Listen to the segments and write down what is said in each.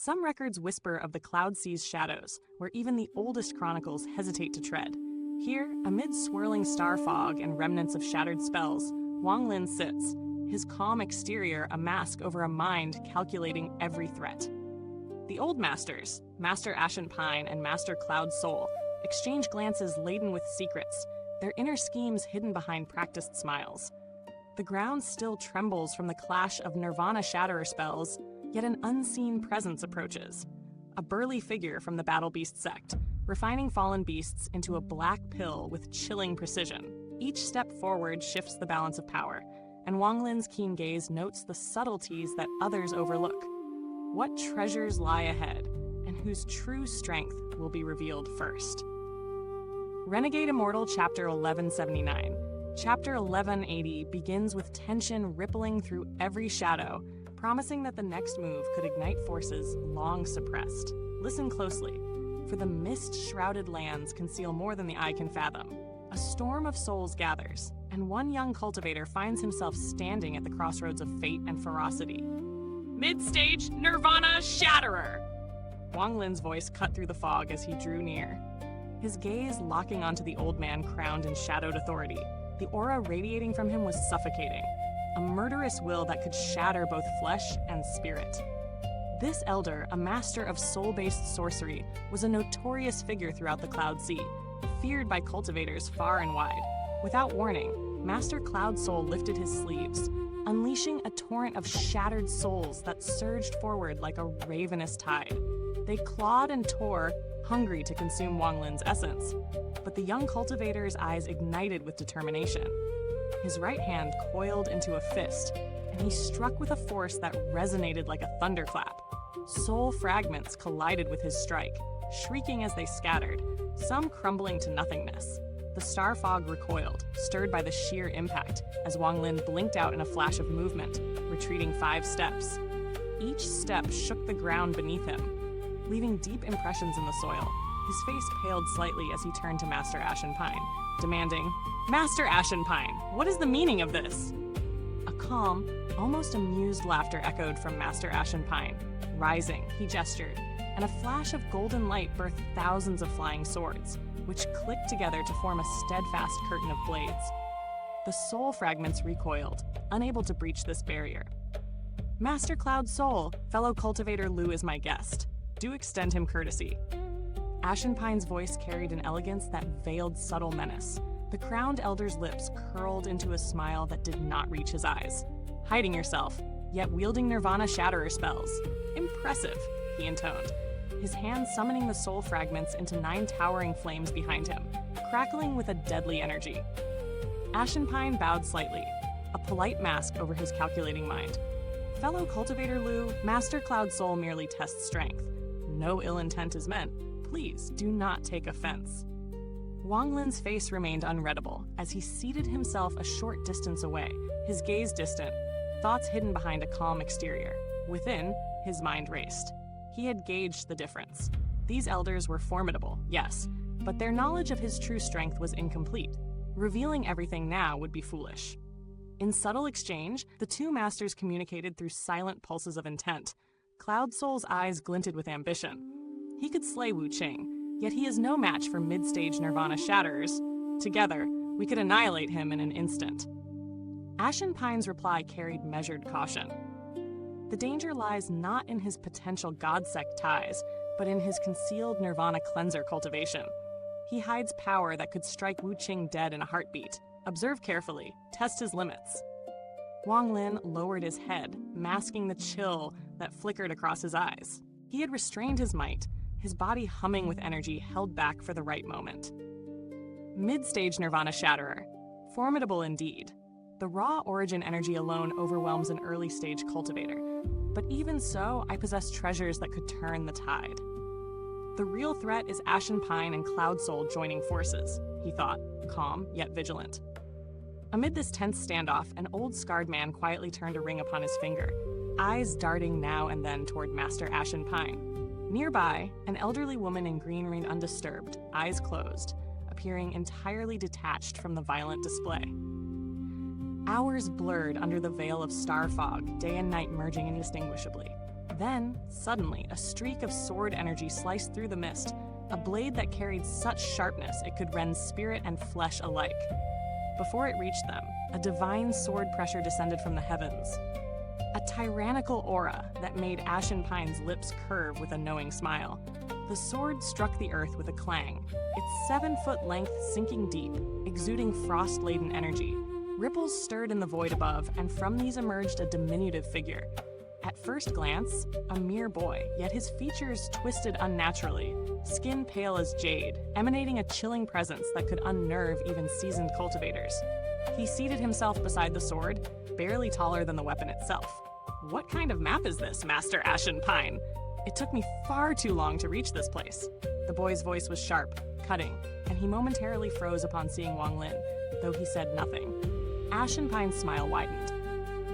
Some records whisper of the Cloud Sea's shadows, where even the oldest chronicles hesitate to tread. Here, amid swirling star fog and remnants of shattered spells, Wang Lin sits, his calm exterior a mask over a mind calculating every threat. The old masters, Master Ashen and Master Cloud Soul, exchange glances laden with secrets, their inner schemes hidden behind practiced smiles. The ground still trembles from the clash of Nirvana Shatterer spells, yet an unseen presence approaches. A burly figure from the Battle Beast Sect, refining fallen beasts into a black pill with chilling precision. Each step forward shifts the balance of power, and Wang Lin's keen gaze notes the subtleties that others overlook. What treasures lie ahead, and whose true strength will be revealed first? Renegade Immortal Chapter 1179. Chapter 1180 begins with tension rippling through every shadow, promising that the next move could ignite forces long suppressed. Listen closely, for the mist-shrouded lands conceal more than the eye can fathom. A storm of souls gathers, and one young cultivator finds himself standing at the crossroads of fate and ferocity. Mid-stage Nirvana Shatterer! Wang Lin's voice cut through the fog as he drew near, his gaze locking onto the old man crowned in shadowed authority. The aura radiating from him was suffocating, a murderous will that could shatter both flesh and spirit. This elder, a master of soul-based sorcery, was a notorious figure throughout the Cloud Sea, feared by cultivators far and wide. Without warning, Master Cloud Soul lifted his sleeves, unleashing a torrent of shattered souls that surged forward like a ravenous tide. They clawed and tore, hungry to consume Wang Lin's essence, but the young cultivator's eyes ignited with determination. His right hand coiled into a fist, and he struck with a force that resonated like a thunderclap. Soul fragments collided with his strike, shrieking as they scattered, some crumbling to nothingness. The star fog recoiled, stirred by the sheer impact, as Wang Lin blinked out in a flash of movement, retreating 5 steps. Each step shook the ground beneath him, leaving deep impressions in the soil. His face paled slightly as he turned to Master Ashen, demanding, "Master Ashen, what is the meaning of this?" A calm, almost amused laughter echoed from Master Ashen. Rising, he gestured, and a flash of golden light birthed thousands of flying swords, which clicked together to form a steadfast curtain of blades. The soul fragments recoiled, unable to breach this barrier. "Master Cloud Soul, fellow cultivator Lu is my guest. Do extend him courtesy." Ashenpine's voice carried an elegance that veiled subtle menace. The crowned elder's lips curled into a smile that did not reach his eyes. "Hiding yourself, yet wielding Nirvana Shatterer spells. Impressive," he intoned, his hand summoning the soul fragments into 9 towering flames behind him, crackling with a deadly energy. Ashenpine bowed slightly, a polite mask over his calculating mind. "Fellow cultivator Lu, Master Cloud Soul merely tests strength. No ill intent is meant. Please do not take offense." Wang Lin's face remained unreadable as he seated himself a short distance away, his gaze distant, thoughts hidden behind a calm exterior. Within, his mind raced. He had gauged the difference. These elders were formidable, yes, but their knowledge of his true strength was incomplete. Revealing everything now would be foolish. In subtle exchange, the 2 masters communicated through silent pulses of intent. Cloud Soul's eyes glinted with ambition. He could slay Wu Qing, yet he is no match for mid-stage Nirvana Shatterers. Together, we could annihilate him in an instant. Ashenpine's reply carried measured caution. The danger lies not in his potential God-sect ties, but in his concealed Nirvana cleanser cultivation. He hides power that could strike Wu Qing dead in a heartbeat. Observe carefully, test his limits. Wang Lin lowered his head, masking the chill that flickered across his eyes. He had restrained his might, his body humming with energy held back for the right moment. Mid-stage Nirvana Shatterer. Formidable indeed. The raw origin energy alone overwhelms an early-stage cultivator. But even so, I possess treasures that could turn the tide. The real threat is Ashenpine and Cloud Soul joining forces, he thought, calm yet vigilant. Amid this tense standoff, an old scarred man quietly turned a ring upon his finger, eyes darting now and then toward Master Ashenpine. Nearby, an elderly woman in green remained undisturbed, eyes closed, appearing entirely detached from the violent display. Hours blurred under the veil of star fog, day and night merging indistinguishably. Then, suddenly, a streak of sword energy sliced through the mist, a blade that carried such sharpness it could rend spirit and flesh alike. Before it reached them, a divine sword pressure descended from the heavens. A tyrannical aura that made Ashen Pine's lips curve with a knowing smile. The sword struck the earth with a clang, its 7-foot length sinking deep, exuding frost-laden energy. Ripples stirred in the void above, and from these emerged a diminutive figure. At first glance, a mere boy, yet his features twisted unnaturally, skin pale as jade, emanating a chilling presence that could unnerve even seasoned cultivators. He seated himself beside the sword, barely taller than the weapon itself. What kind of map is this, Master Ashen Pine? It took me far too long to reach this place. The boy's voice was sharp, cutting, and he momentarily froze upon seeing Wang Lin, though he said nothing. Ashen Pine's smile widened.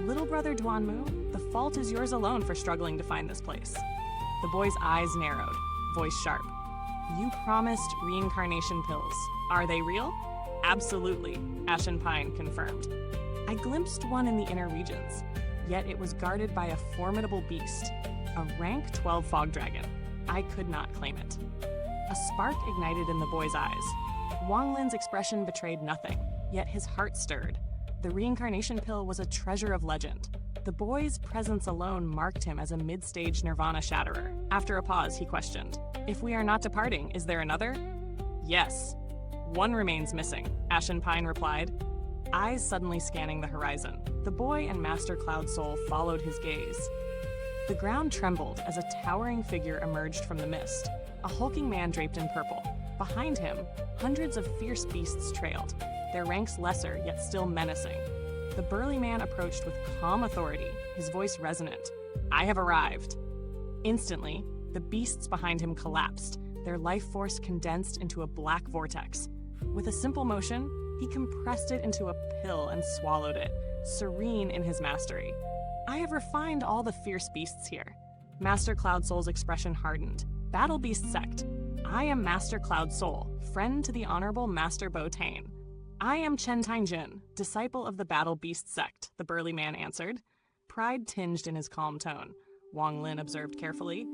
Little brother Duanmu, the fault is yours alone for struggling to find this place. The boy's eyes narrowed, voice sharp. You promised reincarnation pills. Are they real? Absolutely, Ashen Pine confirmed. I glimpsed one in the inner regions, yet it was guarded by a formidable beast, a rank 12 fog dragon. I could not claim it. A spark ignited in the boy's eyes. Wang Lin's expression betrayed nothing, yet his heart stirred. The reincarnation pill was a treasure of legend. The boy's presence alone marked him as a mid-stage Nirvana Shatterer. After a pause, he questioned, If we are not departing, is there another? Yes. One remains missing, Ashen Pine replied, eyes suddenly scanning the horizon. The boy and Master Cloud Soul followed his gaze. The ground trembled as a towering figure emerged from the mist, a hulking man draped in purple. Behind him, hundreds of fierce beasts trailed, their ranks lesser yet still menacing. The burly man approached with calm authority, his voice resonant. I have arrived. Instantly, the beasts behind him collapsed, their life force condensed into a black vortex. With a simple motion, he compressed it into a pill and swallowed it, serene in his mastery. I have refined all the fierce beasts here. Master Cloud Soul's expression hardened. Battle Beast Sect. I am Master Cloud Soul, friend to the Honorable Master Botane. I am Chen Tainjun, disciple of the Battle Beast Sect, the burly man answered. Pride tinged in his calm tone. Wang Lin observed carefully.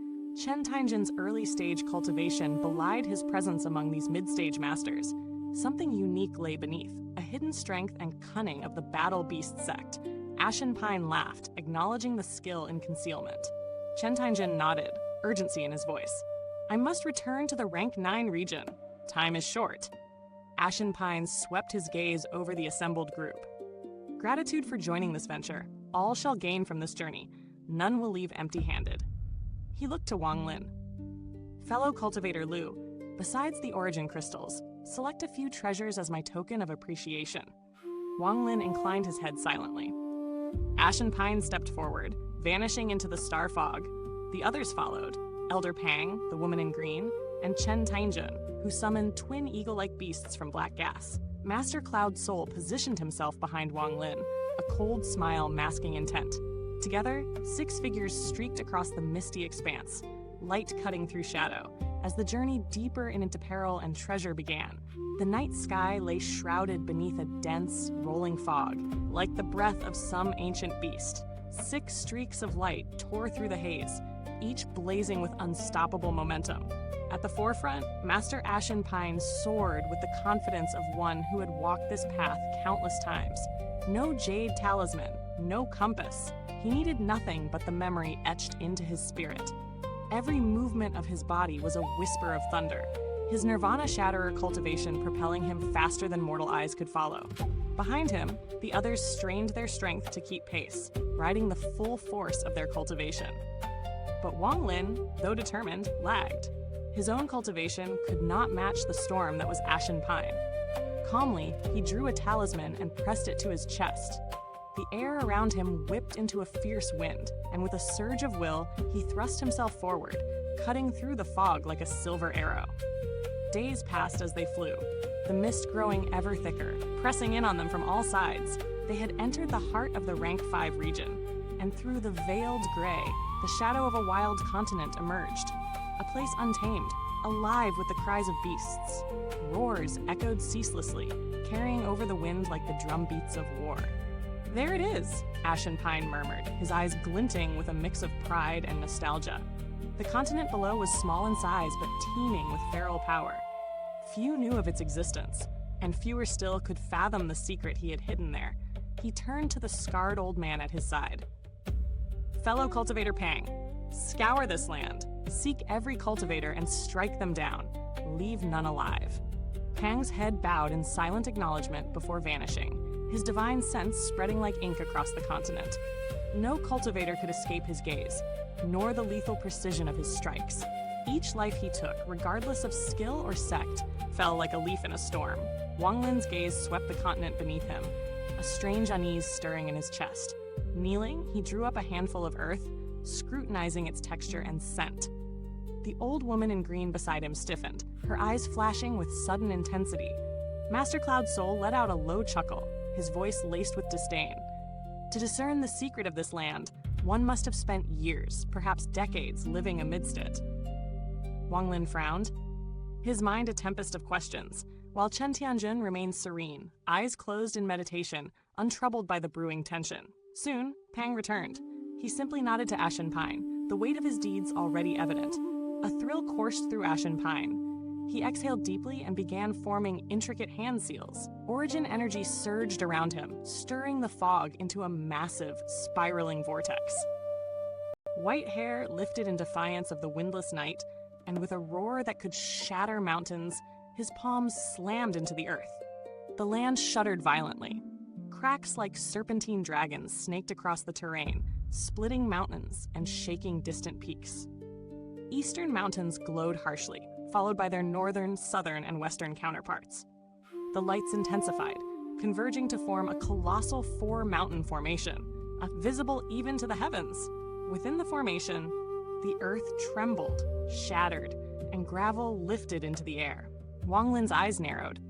Chen Tainjun's early-stage cultivation belied his presence among these mid-stage masters. Something unique lay beneath, a hidden strength and cunning of the Battle Beast Sect. Ashen Pine laughed, acknowledging the skill in concealment. Chen Tainjun nodded, urgency in his voice. I must return to the rank 9 region. Time is short. Ashen Pine swept his gaze over the assembled group. Gratitude for joining this venture. All shall gain from this journey. None will leave empty-handed. He looked to Wang Lin. Fellow cultivator Lu, besides the origin crystals, select a few treasures as my token of appreciation. Wang Lin inclined his head silently. Ashen Pine stepped forward, vanishing into the star fog. The others followed, Elder Pang, the woman in green, and Chen Tainjun, who summoned twin eagle-like beasts from black gas. Master Cloud Soul positioned himself behind Wang Lin, a cold smile masking intent. Together, 6 figures streaked across the misty expanse, light cutting through shadow, as the journey deeper into peril and treasure began. The night sky lay shrouded beneath a dense, rolling fog, like the breath of some ancient beast. 6 streaks of light tore through the haze, each blazing with unstoppable momentum. At the forefront, Master Ashen Pine soared with the confidence of one who had walked this path countless times. No jade talisman, no compass. He needed nothing but the memory etched into his spirit. Every movement of his body was a whisper of thunder, his Nirvana Shatterer cultivation propelling him faster than mortal eyes could follow. Behind him, the others strained their strength to keep pace, riding the full force of their cultivation. But Wang Lin, though determined, lagged. His own cultivation could not match the storm that was Ashen Pine. Calmly, he drew a talisman and pressed it to his chest. The air around him whipped into a fierce wind, and with a surge of will, he thrust himself forward, cutting through the fog like a silver arrow. Days passed as they flew, the mist growing ever thicker, pressing in on them from all sides. They had entered the heart of the rank 5 region, and through the veiled gray, the shadow of a wild continent emerged. A place untamed, alive with the cries of beasts. Roars echoed ceaselessly, carrying over the wind like the drumbeats of war. There it is, Ashen Pine murmured, his eyes glinting with a mix of pride and nostalgia. The continent below was small in size but teeming with feral power. Few knew of its existence, and fewer still could fathom the secret he had hidden there. He turned to the scarred old man at his side. Fellow cultivator Pang, scour this land, seek every cultivator and strike them down. Leave none alive. Pang's head bowed in silent acknowledgement before vanishing, his divine sense spreading like ink across the continent. No cultivator could escape his gaze, nor the lethal precision of his strikes. Each life he took, regardless of skill or sect, fell like a leaf in a storm. Wang Lin's gaze swept the continent beneath him, a strange unease stirring in his chest. Kneeling, he drew up a handful of earth, scrutinizing its texture and scent. The old woman in green beside him stiffened, her eyes flashing with sudden intensity. Master Cloud's soul let out a low chuckle, his voice laced with disdain. To discern the secret of this land, one must have spent years, perhaps decades, living amidst it. Wang Lin frowned, his mind a tempest of questions, while Chen Tianjun remained serene, eyes closed in meditation, untroubled by the brewing tension. Soon, Pang returned. He simply nodded to Ashen Pine, the weight of his deeds already evident. A thrill coursed through Ashen Pine. He exhaled deeply and began forming intricate hand seals. Origin energy surged around him, stirring the fog into a massive, spiraling vortex. White hair lifted in defiance of the windless night, and with a roar that could shatter mountains, his palms slammed into the earth. The land shuddered violently. Cracks like serpentine dragons snaked across the terrain, splitting mountains and shaking distant peaks. Eastern mountains glowed harshly, followed by their northern, southern, and western counterparts. The lights intensified, converging to form a colossal four-mountain formation, visible even to the heavens. Within the formation, the earth trembled, shattered, and gravel lifted into the air. Wang Lin's eyes narrowed.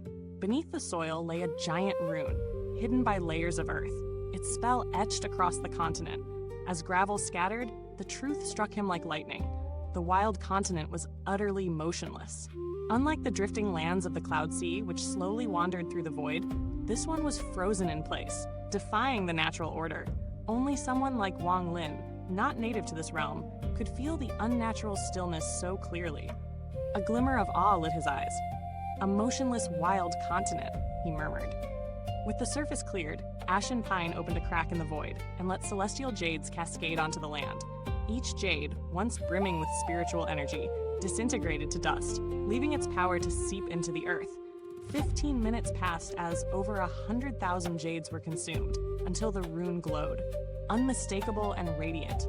Beneath the soil lay a giant rune, hidden by layers of earth, its spell etched across the continent. As gravel scattered, the truth struck him like lightning. The wild continent was utterly motionless. Unlike the drifting lands of the Cloud Sea, which slowly wandered through the void, this one was frozen in place, defying the natural order. Only someone like Wang Lin, not native to this realm, could feel the unnatural stillness so clearly. A glimmer of awe lit his eyes. "A motionless wild continent," he murmured. With the surface cleared, Ashen Pine opened a crack in the void and let celestial jades cascade onto the land. Each jade, once brimming with spiritual energy, disintegrated to dust, leaving its power to seep into the earth. 15 minutes passed as over 100,000 jades were consumed, until the rune glowed, unmistakable and radiant.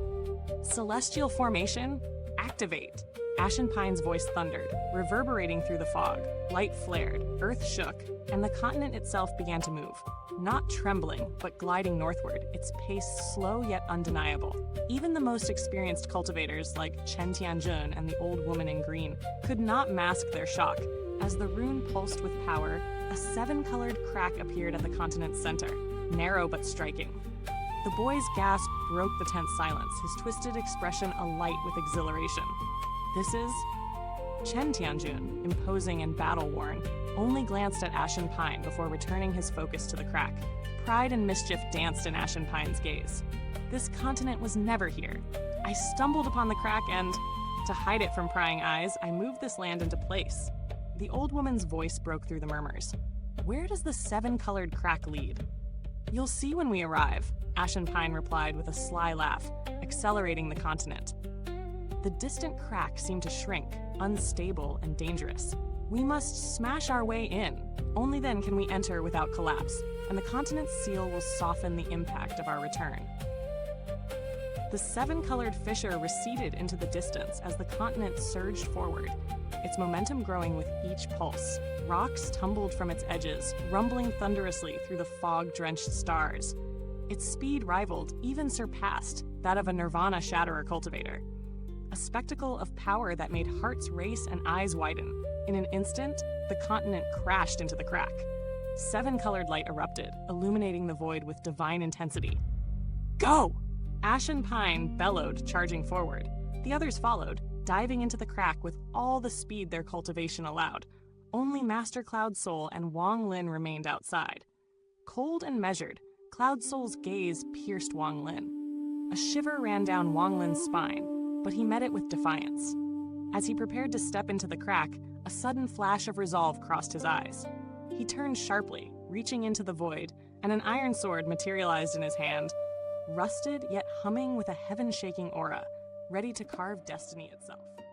"Celestial formation, activate!" Ashen Pine's voice thundered, reverberating through the fog. Light flared, earth shook, and the continent itself began to move. Not trembling, but gliding northward, its pace slow yet undeniable. Even the most experienced cultivators, like Chen Tianjun and the old woman in green, could not mask their shock. As the rune pulsed with power, a seven-colored crack appeared at the continent's center, narrow but striking. The boy's gasp broke the tense silence, his twisted expression alight with exhilaration. This is... Chen Tianjun, imposing and battle-worn, only glanced at Ashen Pine before returning his focus to the crack. Pride and mischief danced in Ashen Pine's gaze. This continent was never here. I stumbled upon the crack and, to hide it from prying eyes, I moved this land into place. The old woman's voice broke through the murmurs. Where does the seven-colored crack lead? You'll see when we arrive, Ashen Pine replied with a sly laugh, accelerating the continent. The distant crack seemed to shrink, unstable and dangerous. We must smash our way in. Only then can we enter without collapse, and the continent's seal will soften the impact of our return. The seven-colored fissure receded into the distance as the continent surged forward, its momentum growing with each pulse. Rocks tumbled from its edges, rumbling thunderously through the fog-drenched stars. Its speed rivaled, even surpassed, that of a Nirvana Shatterer cultivator. A spectacle of power that made hearts race and eyes widen. In an instant, the continent crashed into the crack. Seven-colored light erupted, illuminating the void with divine intensity. Go! Ashen Pine bellowed, charging forward. The others followed, diving into the crack with all the speed their cultivation allowed. Only Master Cloud's soul and Wang Lin remained outside. Cold and measured, Cloud Soul's gaze pierced Wang Lin. A shiver ran down Wang Lin's spine, but he met it with defiance. As he prepared to step into the crack, a sudden flash of resolve crossed his eyes. He turned sharply, reaching into the void, and an iron sword materialized in his hand, rusted yet humming with a heaven-shaking aura, ready to carve destiny itself.